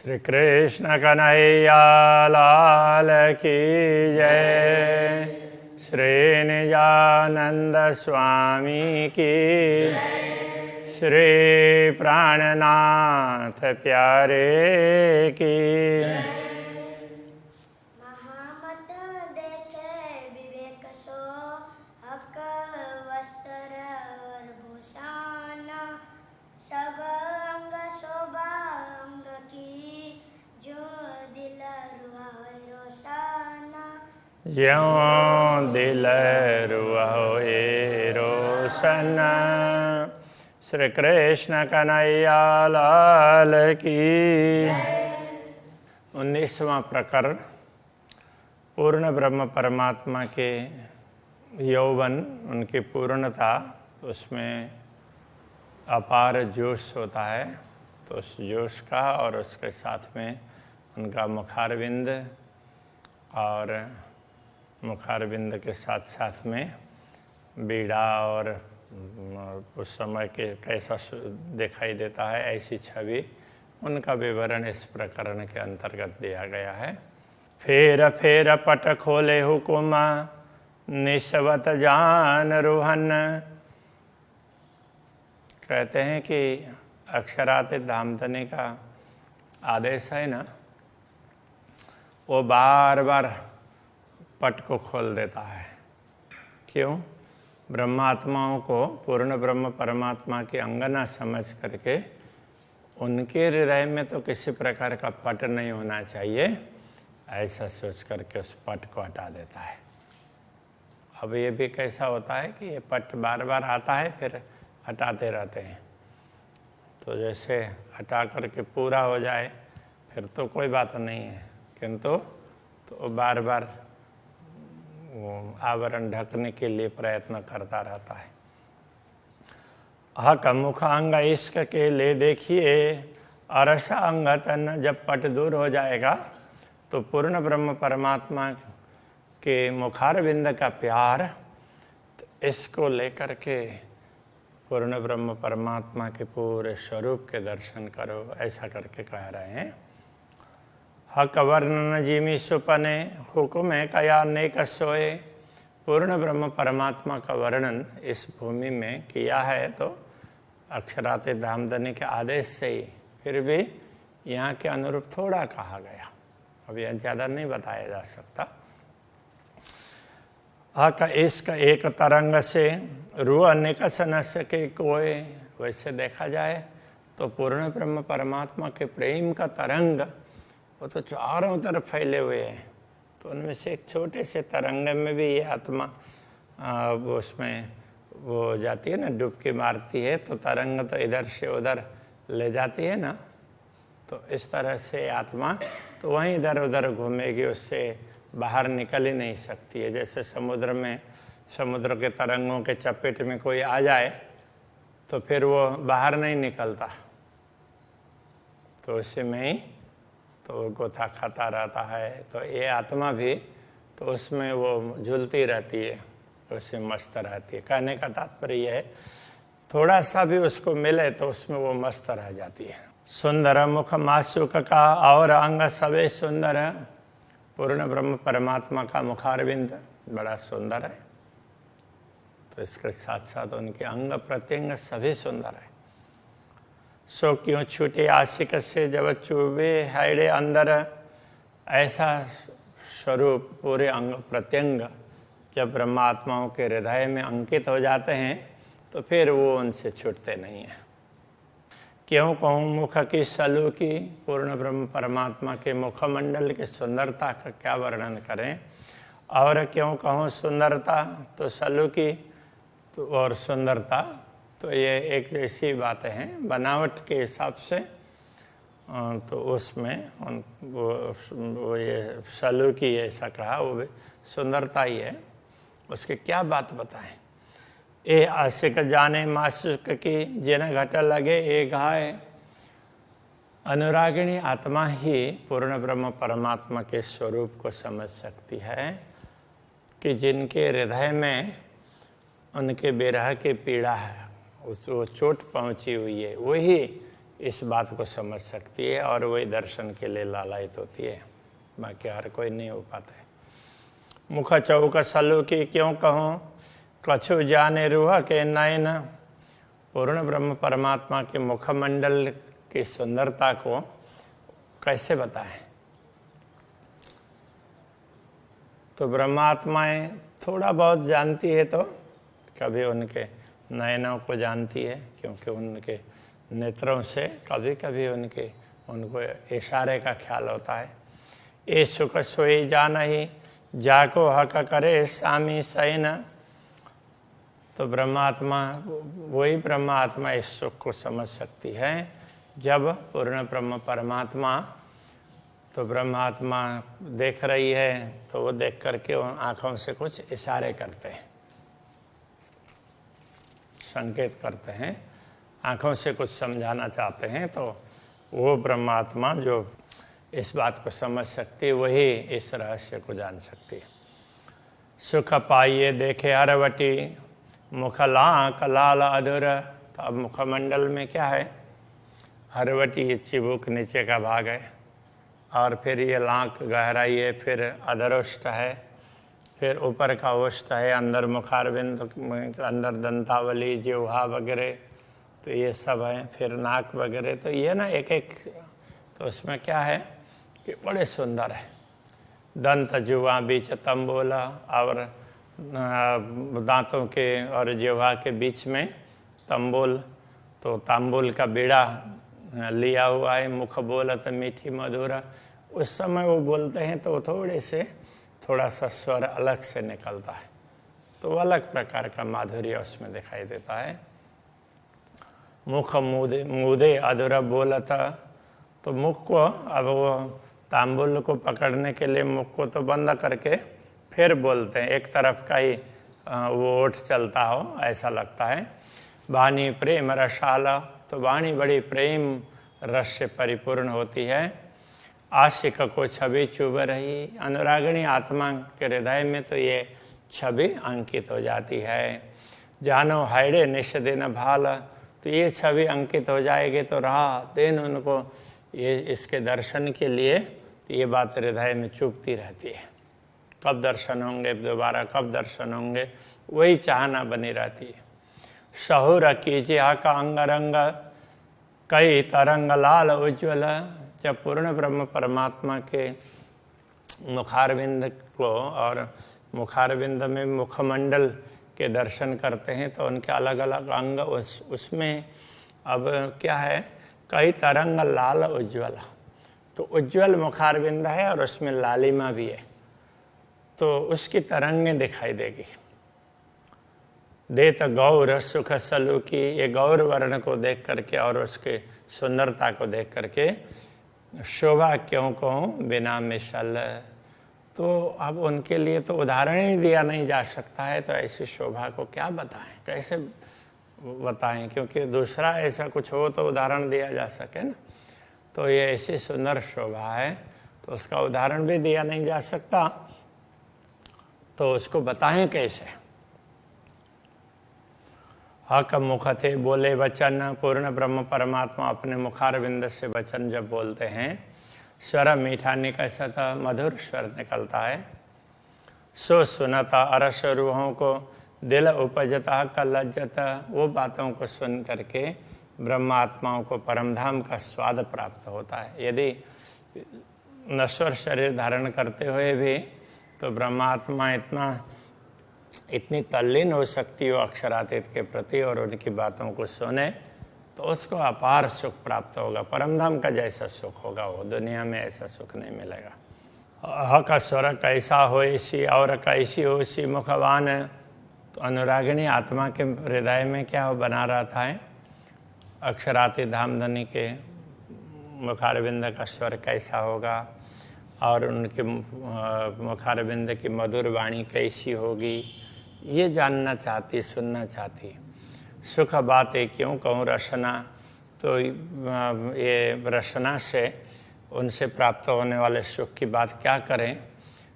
श्री कृष्ण कन्हैया लाल की जय। श्री निजानंद स्वामी की, श्री प्राणनाथ प्यारे की। महामत देखे विवेक सो, हक वस्त्र और भूषण, सब अंग शोभा अंग की, जो दिल रुआए रोशन। ज्यों दिल रुआए रोशन। श्री कृष्ण कन्हैया लाल की। 19वां प्रकरण पूर्ण ब्रह्म परमात्मा के यौवन, उनकी पूर्णता, तो उसमें अपार जोश होता है। तो उस जोश का और उसके साथ में उनका मुखारविंद, और मुखारविंद के साथ साथ में बीड़ा, और उस समय के कैसा दिखाई देता है ऐसी छवि, उनका विवरण इस प्रकरण के अंतर्गत दिया गया है। फेर फेर पट खोले हुकुम, निस्वत जान रोहन। कहते हैं कि अक्षरातीत धामधनी का आदेश है ना, वो बार बार पट को खोल देता है। क्यों? ब्रह्मात्माओं को पूर्ण ब्रह्म परमात्मा की अंगना समझ करके उनके हृदय में तो किसी प्रकार का पट नहीं होना चाहिए, ऐसा सोच करके उस पट को हटा देता है। अब ये भी कैसा होता है कि ये पट बार बार आता है, फिर हटाते रहते हैं। तो जैसे हटा करके पूरा हो जाए फिर तो कोई बात नहीं है, किंतु तो बार बार आवरण ढकने के लिए प्रयत्न करता रहता है। हक मुख अंग इश्क के ले देखिए, अरसा अंग तन। जब पट दूर हो जाएगा तो पूर्ण ब्रह्म परमात्मा के मुखारविंद का प्यार, तो इसको लेकर के पूर्ण ब्रह्म परमात्मा के पूरे स्वरूप के दर्शन करो, ऐसा करके कह रहे हैं। हक वर्णन जिमी सुपने, हुकुम है कया नेक सोए। पूर्ण ब्रह्म परमात्मा का वर्णन इस भूमि में किया है तो अक्षरातीत धामधनी के आदेश से ही, फिर भी यहाँ के अनुरूप थोड़ा कहा गया, अब यह ज़्यादा नहीं बताया जा सकता। हक इश्क एक तरंग से, रूह निकस न सके कोय। वैसे देखा जाए तो पूर्ण ब्रह्म परमात्मा के प्रेम का तरंग वो तो चारों तरफ फैले हुए हैं, तो उनमें से एक छोटे से तरंग में भी ये आत्मा वो उसमें वो जाती है ना, डुबकी मारती है, तो तरंग तो इधर से उधर ले जाती है ना। तो इस तरह से आत्मा तो वहीं इधर उधर घूमेगी, उससे बाहर निकल ही नहीं सकती है। जैसे समुद्र में, समुद्र के तरंगों के चपेट में कोई आ जाए तो फिर वो बाहर नहीं निकलता, तो उसी में ही तो गोता खाता रहता है। तो ये आत्मा भी तो उसमें वो झूलती रहती है, उससे मस्त रहती है। कहने का तात्पर्य यह है, थोड़ा सा भी उसको मिले तो उसमें वो मस्त रह जाती है। सुंदर मुख मासुक का और अंग सवे सुंदर। पूर्ण ब्रह्म परमात्मा का मुखारविंद बड़ा सुंदर है, तो इसके साथ साथ उनके अंग प्रत्यंग सभी सुंदर है। सो क्यों छूटे आशिक से जब चुभे हैड़े अंदर। ऐसा स्वरूप पूरे अंग प्रत्यंग जब ब्रह्मात्माओं के हृदय में अंकित हो जाते हैं तो फिर वो उनसे छूटते नहीं हैं। क्यों कहूँ मुख की सलू की। पूर्ण ब्रह्म परमात्मा के मुखमंडल की सुंदरता का क्या वर्णन करें। और क्यों कहूँ सुंदरता, तो सलू की तो और सुंदरता तो ये एक जैसी बातें हैं बनावट के हिसाब से। तो उसमें वो ये सलू की ऐसा कहा, वो भी सुंदरता ही है। उसकी क्या बात बताएं। ए आशिक जाने माशुक की, जिन घट लगे ए घाय। अनुरागिणी आत्मा ही पूर्ण ब्रह्म परमात्मा के स्वरूप को समझ सकती है कि जिनके हृदय में उनके विरह की पीड़ा है, उस वो चोट पहुंची हुई है, वही इस बात को समझ सकती है और वही दर्शन के लिए लालायित होती है, बाकी हर कोई नहीं हो पाता है। मुख चौक सलू की क्यों कहूँ, कछु जाने रूह के नयन। पूर्ण ब्रह्म परमात्मा के मुखमंडल की सुंदरता को कैसे बताएं? तो ब्रह्मात्माएं थोड़ा बहुत जानती है, तो कभी उनके नयनों को जानती है, क्योंकि उनके नेत्रों से कभी कभी उनको इशारे का ख्याल होता है। ये सुख सोई जान ही जाको हक करे स्वामी सैन। तो ब्रह्मात्मा, वही ब्रह्मात्मा इस सुख को समझ सकती है जब पूर्ण ब्रह्म परमात्मा, तो ब्रह्मात्मा देख रही है तो वो देख करके उन आँखों से कुछ इशारे करते हैं, संकेत करते हैं, आँखों से कुछ समझाना चाहते हैं। तो वो ब्रह्मात्मा जो इस बात को समझ सकती है, वही इस रहस्य को जान सकती है। सुख पाइए देखे हरवटी, मुखला लाल अधूर। तो अब मुखमंडल में क्या है? हरवटी ये चिबुक नीचे का भाग है, और फिर ये लांक गहराई है, फिर अधरोष्ट है, फिर ऊपर का ओष्ठ है, अंदर मुखारबिंद, अंदर दंतावली, जिह्वा वगैरह, तो ये सब है, फिर नाक वगैरह। तो ये ना एक एक, तो उसमें क्या है कि बड़े सुंदर है। दंत, जिह्वा, बीच तंबोला, और दांतों के और जिह्वा के बीच में तंबोल, तो तांबुल का बीड़ा लिया हुआ है। मुख बोलत मीठी मधुरा। उस समय वो बोलते हैं तो थोड़ा सा स्वर अलग से निकलता है, तो अलग प्रकार का माधुर्य उसमें दिखाई देता है। मुख मुदे अधूरा बोलता। तो मुख को, अब वो तांबुल को पकड़ने के लिए मुख को तो बंद करके फिर बोलते हैं, एक तरफ का ही वो ओठ चलता हो ऐसा लगता है। वाणी प्रेम रसाला। तो वाणी बड़ी प्रेम रस से परिपूर्ण होती है। आशिक को छवि चुभ रही। अनुरागिणी आत्मा के हृदय में तो ये छवि अंकित हो जाती है। जानो हाइडे निश दिन भाल। तो ये छवि अंकित हो जाएगी तो रात दिन उनको ये इसके दर्शन के लिए, तो ये बात हृदय में चुभती रहती है, कब दर्शन होंगे दोबारा, कब दर्शन होंगे, वही चाहना बनी रहती है। शहुर कीजिए का अंग रंग, कई तरंग लाल उज्ज्वल। जब पूर्ण ब्रह्म परमात्मा के मुखारविंद को और मुखारविंद में मुखमंडल के दर्शन करते हैं तो उनके अलग अलग अंग, उसमें अब क्या है, कई तरंग लाल उज्ज्वल। तो उज्ज्वल मुखारविंद है और उसमें लालिमा भी है, तो उसकी तरंगें दिखाई देगी। देत गौर सुख सलू की। ये गौर वर्ण को देख करके और उसके सुंदरता को देख करके शोभा क्यों कहूँ बिना मिसल। तो अब उनके लिए तो उदाहरण ही दिया नहीं जा सकता है, तो ऐसी शोभा को क्या बताएं, कैसे बताएं, क्योंकि दूसरा ऐसा कुछ हो तो उदाहरण दिया जा सके ना। तो ये ऐसी सुंदर शोभा है तो उसका उदाहरण भी दिया नहीं जा सकता, तो उसको बताएं कैसे। हक मुख थे बोले वचन। पूर्ण ब्रह्म परमात्मा अपने मुखारविंद से वचन जब बोलते हैं, स्वर मीठा निकलता, मधुर स्वर निकलता है। सो सुनता अरस रूहों को, दिल उपजता का लज्जता। वो बातों को सुन करके ब्रह्मात्माओं को परमधाम का स्वाद प्राप्त होता है। यदि नश्वर शरीर धारण करते हुए भी तो ब्रह्मात्मा इतनी तल्लीन हो सकती हो अक्षरातीत के प्रति और उनकी बातों को सुने तो उसको अपार सुख प्राप्त होगा। परमधाम का जैसा सुख होगा वो दुनिया में ऐसा सुख नहीं मिलेगा। हक स्वर कैसा हो इसी और कैसी हो इसी मुखवान। तो अनुरागिणी आत्मा के हृदय में क्या हो बना रहता है, अक्षरातीत धामधनी के मुखारविंद का स्वर कैसा होगा और उनके मुखारविंद की मधुर वाणी कैसी होगी, ये जानना चाहती, सुनना चाहती। सुख बातें क्यों कहूँ रसना। तो ये रसना से उनसे प्राप्त होने वाले सुख की बात क्या करें।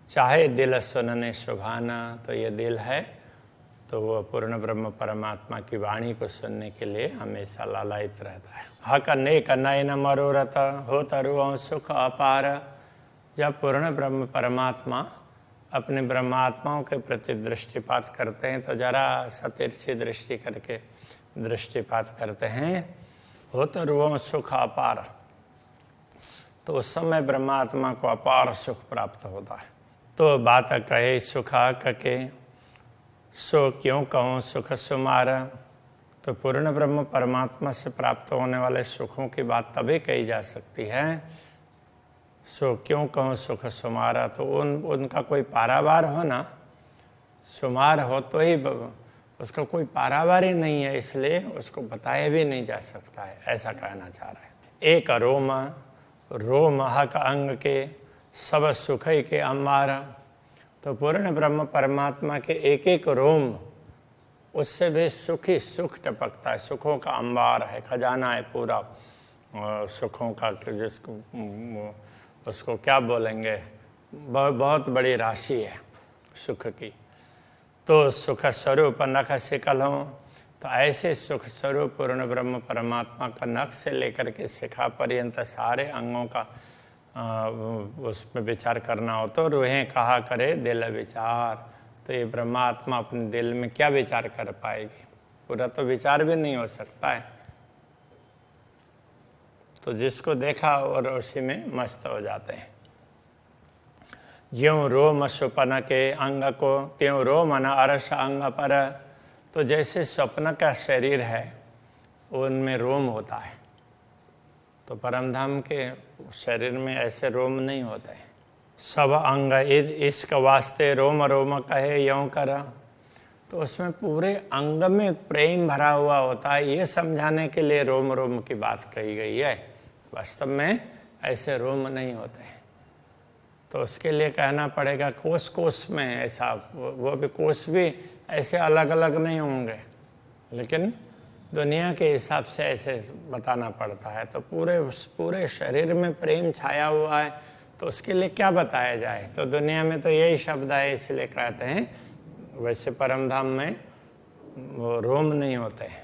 चाहे दिल सुनने सुभाना। तो ये दिल है तो वो पूर्ण ब्रह्म परमात्मा की वाणी को सुनने के लिए हमेशा लालायित रहता है। हक नेक नयन मनोरथ हो तरु सुख अपार। जब पूर्ण ब्रह्म परमात्मा अपने ब्रह्मात्माओं के प्रति दृष्टिपात करते हैं तो जरा सतिरछी दृष्टि करके दृष्टिपात करते हैं, हो तरु सुख अपार, तो उस समय ब्रह्मात्मा को अपार सुख प्राप्त होता है। तो बात कहे सुखा कके सो क्यों कहूँ सुख सुमारा। तो पूर्ण ब्रह्म परमात्मा से प्राप्त होने वाले सुखों की बात तभी कही जा सकती है, सो क्यों कहूँ सुख सुमारा। तो उनका कोई पारावार हो ना, सुमार हो तो ही, उसका कोई पारावार ही नहीं है, इसलिए उसको बताया भी नहीं जा सकता है, ऐसा कहना चाह रहा है। एक रोम रोम हक अंग के सब सुख के अम्बारा। तो पूर्ण ब्रह्म परमात्मा के एक एक रोम, उससे भी सुख ही सुख टपकता है, सुखों का अंबार है, खजाना है पूरा सुखों का, जिसको उसको क्या बोलेंगे, बहुत बड़ी राशि है सुख की। तो सुख स्वरूप नख शिकल हों, तो ऐसे सुख स्वरूप पूर्ण ब्रह्म परमात्मा का नख से लेकर के शिखा पर्यंत सारे अंगों का उसमें विचार करना हो तो रूहें कहा करे दिल विचार। तो ये ब्रह्मात्मा अपने दिल में क्या विचार कर पाएगी, पूरा तो विचार भी नहीं हो सकता है। तो जिसको देखा और उसी में मस्त हो जाते हैं। ज्यों रोम स्वप्न के अंग को त्यों रोम न अरस अंग पर। तो जैसे स्वप्न का शरीर है उनमें रोम होता है, तो परमधाम के शरीर में ऐसे रोम नहीं होते हैं। सब अंग इसक वास्ते रोम रोम कहे यों कर। तो उसमें पूरे अंग में प्रेम भरा हुआ होता है, ये समझाने के लिए रोम रोम की बात कही गई है। वास्तव में ऐसे रोम नहीं होते हैं, तो उसके लिए कहना पड़ेगा कोष कोष में ऐसा, वो भी कोष भी ऐसे अलग अलग नहीं होंगे, लेकिन दुनिया के हिसाब से ऐसे बताना पड़ता है। तो पूरे शरीर में प्रेम छाया हुआ है, तो उसके लिए क्या बताया जाए। तो दुनिया में तो यही शब्द है, इसलिए कहते हैं। वैसे परमधाम में वो रोम नहीं होते हैं।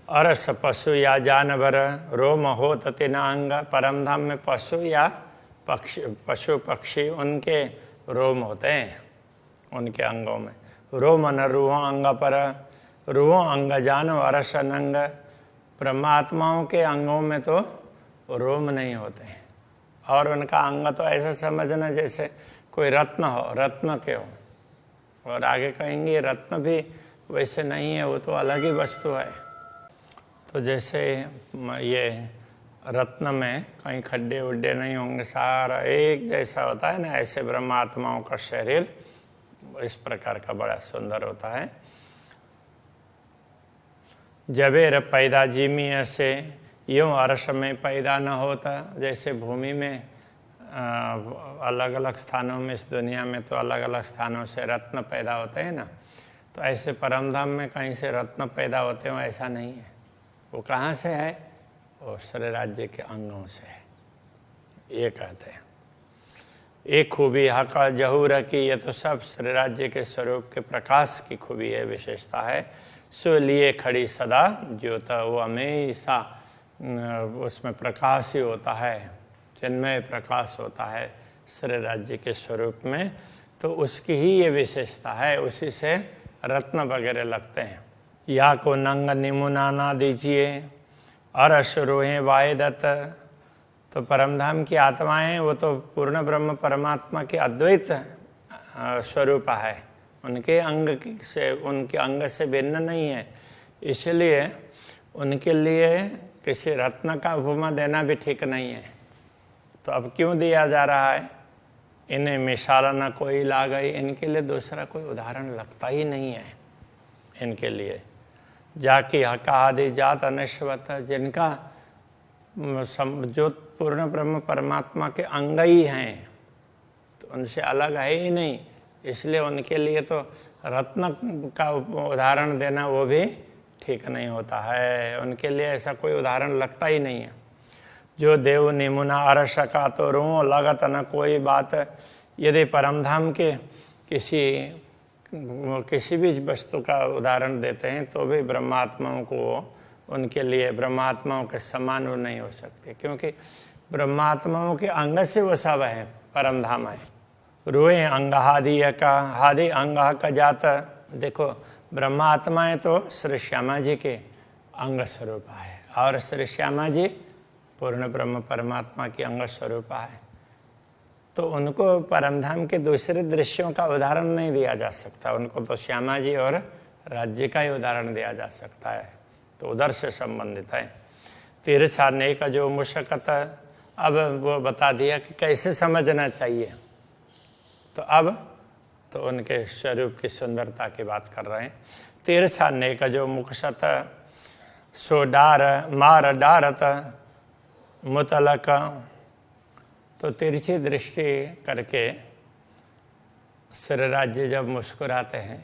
अरस पशु या जानवर रोम हो तिना अंग। परमधाम में पशु या पशु पक्षी उनके रोम होते हैं, उनके अंगों में। रोम न रूहों अंग पर रूहों अंग जानो अरस नंग। ब्रह्मात्माओं के अंगों में तो रोम नहीं होते हैं, और उनका अंग तो ऐसा समझना जैसे कोई रत्न हो, रत्न के हो। और आगे कहेंगे रत्न भी वैसे नहीं है, वो तो अलग ही वस्तु है। तो जैसे ये रत्न में कहीं खड्डे उड्डे नहीं होंगे, सारा एक जैसा होता है ना, ऐसे ब्रह्मात्माओं का शरीर इस प्रकार का बड़ा सुंदर होता है। जबेर पैदा जीमी से यूँ अर्श में पैदा न होता। जैसे भूमि में अलग अलग स्थानों में, इस दुनिया में तो अलग अलग स्थानों से रत्न पैदा होते हैं ना, तो ऐसे परमधाम में कहीं से रत्न पैदा होते हो ऐसा नहीं है। वो कहाँ से है, वो श्री राज्य के अंगों से है, ये कहते हैं। एक खूबी हका जहूर की, ये तो सब श्री राज्य के स्वरूप के प्रकाश की खूबी है, विशेषता है। सो लिए खड़ी सदा ज्योत, वो हमेशा उसमें प्रकाश ही होता है, चिन्मय प्रकाश होता है श्री राज्य के स्वरूप में। तो उसकी ही ये विशेषता है, उसी से रत्न वगैरह लगते हैं। या को नंग निमुना ना दीजिए अरस रोहें वायदत। तो परमधाम की आत्माएं वो तो पूर्ण ब्रह्म परमात्मा के अद्वैत स्वरूप है, उनके अंग से भिन्न नहीं है, इसलिए उनके लिए किसी रत्न का उपमा देना भी ठीक नहीं है। तो अब क्यों दिया जा रहा है, इन्हें मिसाल न कोई ला गई, इनके लिए दूसरा कोई उदाहरण लगता ही नहीं है इनके लिए। जाकी हका आदि जात अनश्वत, जिनका जो पूर्ण ब्रह्म परमात्मा के अंग ही हैं, तो उनसे अलग है ही नहीं, इसलिए उनके लिए तो रत्न का उदाहरण देना वो भी ठीक नहीं होता है, उनके लिए ऐसा कोई उदाहरण लगता ही नहीं है। जो देव निमुना अरस का तो रो लगत न कोई बात। यदि परमधाम के किसी किसी भी वस्तु का उदाहरण देते हैं तो भी ब्रह्मात्माओं को उनके लिए ब्रह्मात्माओं के समान वो नहीं हो सकते, क्योंकि ब्रह्मात्माओं के अंग से वो सब है, परम धाम है। रुए अंग हादि अंग का जाता। देखो ब्रह्मात्माएं तो श्री श्यामा जी के अंग स्वरूपा है और श्री श्यामा जी पूर्ण ब्रह्म परमात्मा की अंग स्वरूपा है, तो उनको परमधाम के दूसरे दृश्यों का उदाहरण नहीं दिया जा सकता, उनको तो श्यामा जी और राज्य का ही उदाहरण दिया जा सकता है, तो उधर से संबंधित है। तीर्थ छाड़ने का जो मुशक्कत, अब वो बता दिया कि कैसे समझना चाहिए, तो अब तो उनके स्वरूप की सुंदरता की बात कर रहे हैं। तीर्थ छाड़ने का जो मुखशत सो डार मार डारत मुतलक, तो तिरछी दृष्टि करके श्री राज्य जब मुस्कुराते हैं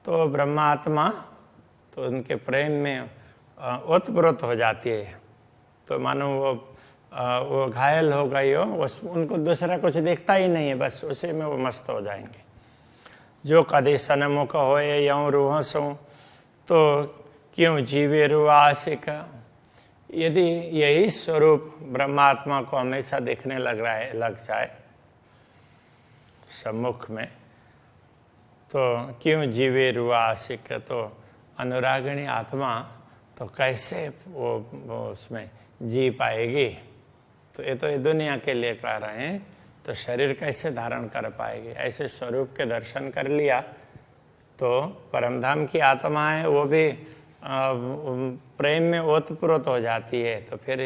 तो ब्रह्मात्मा तो उनके प्रेम में ओतप्रोत हो जाती है, तो मानो वो घायल हो गई हो, उनको दूसरा कुछ दिखता ही नहीं है, बस उसी में वो मस्त हो जाएंगे। जो कदी सनमुख होए यौं रूह सो, तो क्यों जीवे रुआ आशिक। यदि यही स्वरूप ब्रह्मात्मा को हमेशा दिखने लग जाए सम्मुख में, तो क्यों जीवे रुआ आशिक, तो अनुरागिणी आत्मा तो कैसे वो उसमें जी पाएगी। तो ये दुनिया के लिए कह रहे हैं, तो शरीर कैसे धारण कर पाएगी। ऐसे स्वरूप के दर्शन कर लिया तो परमधाम की आत्मा है वो भी प्रेम में ओतप्रोत हो जाती है, तो फिर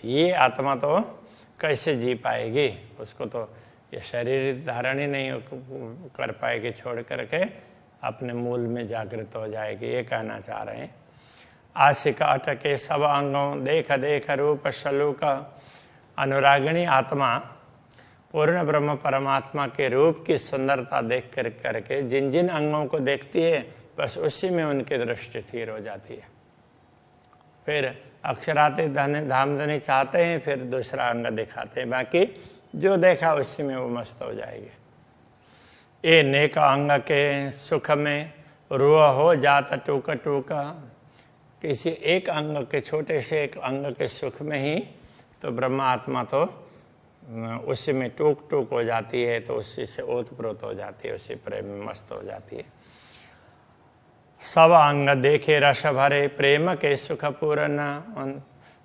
ये आत्मा तो कैसे जी पाएगी, उसको तो ये शरीर धारण ही नहीं कर पाएगी, छोड़ करके अपने मूल में जागृत हो जाएगी, ये कहना चाह रहे हैं। आशिक अटके सब अंगों देख देख रूप सलूक, अनुरागिणी आत्मा पूर्ण ब्रह्म परमात्मा के रूप की सुंदरता देख कर करके जिन जिन अंगों को देखती है बस उसी में उनकी दृष्टि स्थिर हो जाती है। फिर अक्षराते धामधनी चाहते हैं, फिर दूसरा अंग दिखाते हैं, बाकी जो देखा उसी में वो मस्त हो जाएंगे। ये नेक अंग के सुख में रुआ हो जाता टूका टूका, किसी एक अंग के छोटे से एक अंग के सुख में ही तो ब्रह्म आत्मा तो उसी में टूक टूक हो जाती है, तो उसी से ओतप्रोत हो जाती है, उसी प्रेम में मस्त हो जाती है। सब अंग देखे रस भरे प्रेम के सुख पूर्ण,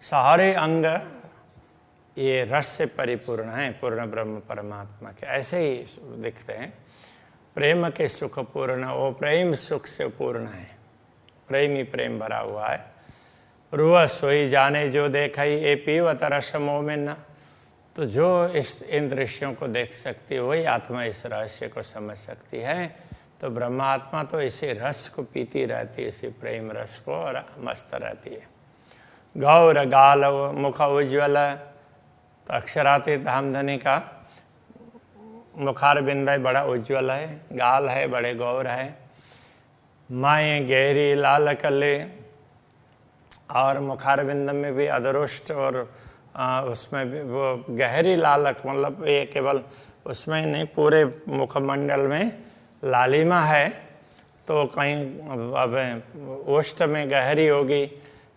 सारे अंग ये रस से परिपूर्ण है, पूर्ण ब्रह्म परमात्मा के ऐसे ही दिखते हैं। प्रेम के सुख पूर्ण, वो प्रेम सुख से पूर्ण है, प्रेम ही प्रेम भरा हुआ है। रुआ सोई जाने जो देखई ए पीवत रस मोमिन, तो जो इन दृश्यों को देख सकती है वही आत्मा इस रहस्य को समझ सकती है। तो ब्रह्मात्मा तो इसी रस को पीती रहती है, इसी प्रेम रस को, और मस्त रहती है। गौर गाल मुख उज्ज्वल, तो अक्षरातीत धामधनी का मुखार बिंद बड़ा उज्ज्वल है, गाल है बड़े गौर है। माए गहरी लाल कले, और मुखार बिंद में भी अदरुष्ट और उसमें भी वो गहरी लालक, मतलब ये केवल उसमें नहीं पूरे मुखमंडल में लालिमा है, तो कहीं अब ओष्ठ में गहरी होगी,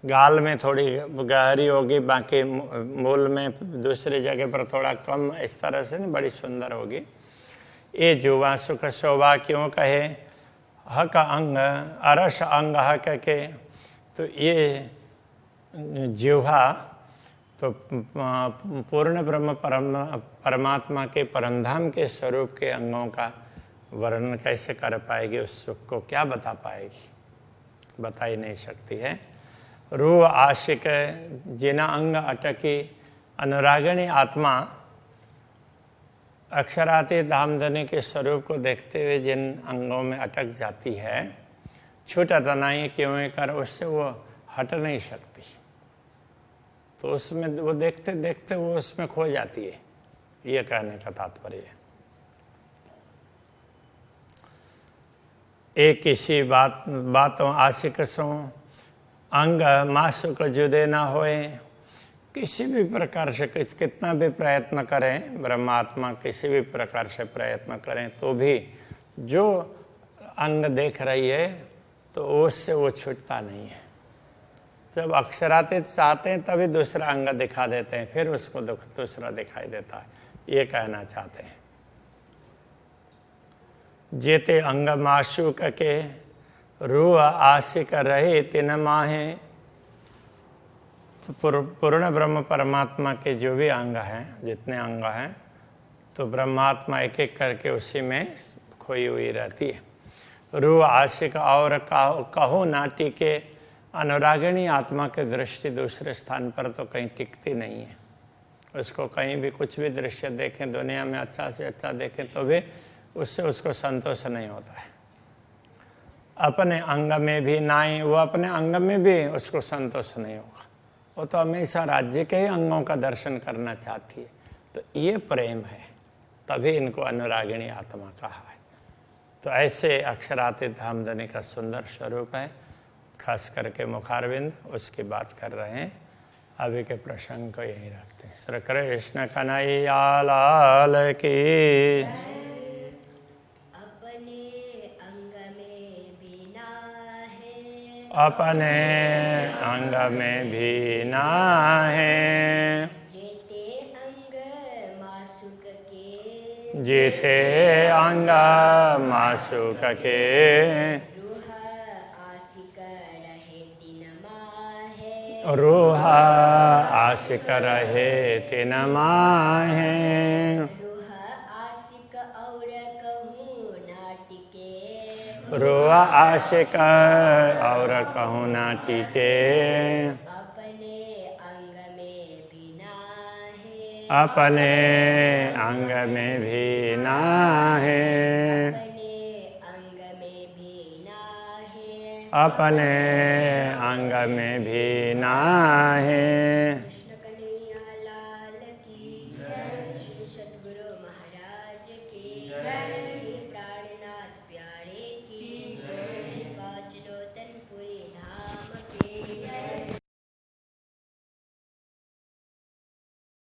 गाल में थोड़ी गहरी होगी, बाकी मूल में दूसरी जगह पर थोड़ा कम, इस तरह से नहीं बड़ी सुंदर होगी। ये जुवा सुख शोभा क्यों कहे, हक अंग अरस अंग हक के, तो ये जिह्वा तो पूर्ण ब्रह्म परमात्मा के परमधाम के स्वरूप के अंगों का वर्णन कैसे कर पाएगी, उस सुख को क्या बता पाएगी, बता ही नहीं सकती है। रूह आशिक जिना अंग अटकी, अनुरागिणी आत्मा अक्षरातीत धामधनी के स्वरूप को देखते हुए जिन अंगों में अटक जाती है, छूटा तनाई क्यों कर, उससे वो हट नहीं सकती, तो उसमें वो देखते देखते वो उसमें खो जाती है, ये कहने का तात्पर्य है। एक किसी बातों आशिक सो अंग मासुक जुदे ना होए, किसी भी प्रकार से कितना भी प्रयत्न करें, ब्रह्मात्मा किसी भी प्रकार से प्रयत्न करें तो भी जो अंग देख रही है तो उससे वो छूटता नहीं है। जब अक्षरातीत चाहते हैं तभी दूसरा अंग दिखा देते हैं, फिर उसको दूसरा दिखाई देता है, ये कहना चाहते हैं। जेते अंग माशूक के रूह आशिक रहे तिन माहे। तो पूर्ण ब्रह्म परमात्मा के जो भी अंग हैं, जितने अंग हैं, तो ब्रह्मात्मा एक एक करके उसी में खोई हुई रहती है। रूह आशिक और कहो नाटी के अनुरागिणी आत्मा की दृष्टि दूसरे स्थान पर तो कहीं टिकती नहीं है। उसको कहीं भी कुछ भी दृश्य देखें, दुनिया में अच्छा से अच्छा देखें तो भी उससे उसको संतोष नहीं होता है। अपने अंग में भी नाई, वो अपने अंग में भी उसको संतोष नहीं होगा। वो तो हमेशा राज्य के ही अंगों का दर्शन करना चाहती है। तो ये प्रेम है, तभी इनको अनुरागिणी आत्मा कहा है। तो ऐसे अक्षरातीत धामधनी का सुंदर स्वरूप है, खास करके मुखारविंद, उसकी बात कर रहे हैं। अभी के प्रसंग को यही रखते हैं। श्री कृष्ण कन्हैया लाल की। अपने अंग में भी ना है, जीते अंग मासुक के। रूह आशिक रहे तिन माहे। रूह आशिक और कहूँ ना टीके। अपने अंग में भी ना है, अपने अंग में भी ना है।